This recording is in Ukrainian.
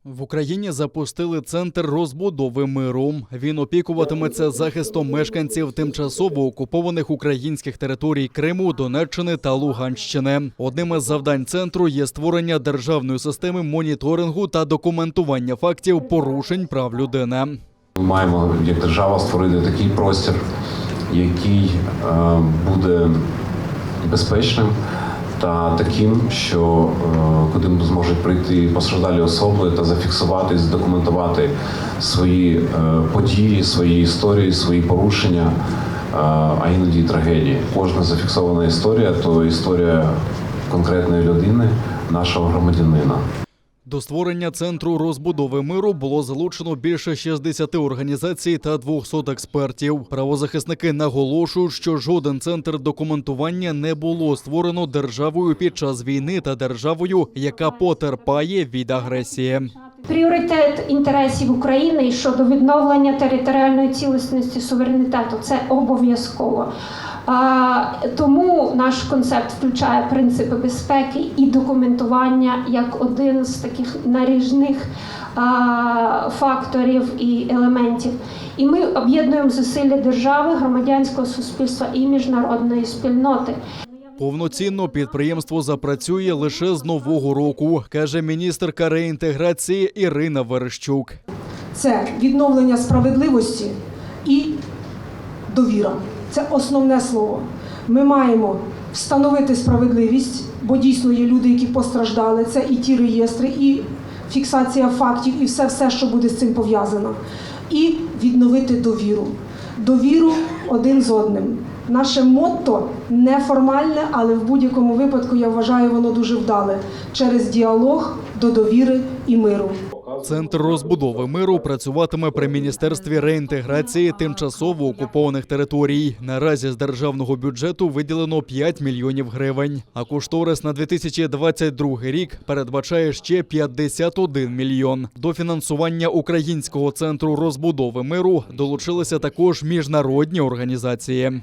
В Україні запустили Центр розбудови миру. Він опікуватиметься захистом мешканців тимчасово окупованих українських територій Криму, Донеччини та Луганщини. Одним із завдань центру є створення державної системи моніторингу та документування фактів порушень прав людини. Ми маємо як держава створити такий простір, який буде безпечним та таким, що куди зможуть прийти постраждалі особи та зафіксувати, задокументувати свої події, свої історії, свої порушення, а іноді трагедії. Кожна зафіксована історія – то історія конкретної людини, нашого громадянина. До створення Центру розбудови миру було залучено більше 60 організацій та 200 експертів. Правозахисники наголошують, що жоден центр документування не було створено державою під час війни та державою, яка потерпає від агресії. Пріоритет інтересів України щодо відновлення територіальної цілісності суверенітету – це обов'язково. Тому наш концепт включає принципи безпеки і документування як один з таких наріжних факторів і елементів. І ми об'єднуємо зусилля держави, громадянського суспільства і міжнародної спільноти. Повноцінно підприємство запрацює лише з нового року, каже міністерка реінтеграції Ірина Верещук. Це відновлення справедливості і довіра. Це основне слово. Ми маємо встановити справедливість, бо дійсно є люди, які постраждали. Це і ті реєстри, і фіксація фактів, і все, що буде з цим пов'язано. І відновити довіру. Довіру один з одним. Наше мотто неформальне, але в будь-якому випадку, я вважаю, воно дуже вдале. Через діалог до довіри і миру. Центр розбудови миру працюватиме при Міністерстві реінтеграції тимчасово окупованих територій. Наразі з державного бюджету виділено 5 мільйонів гривень, а кошторис на 2022 рік передбачає ще 51 мільйон. До фінансування Українського центру розбудови миру долучилися також міжнародні організації.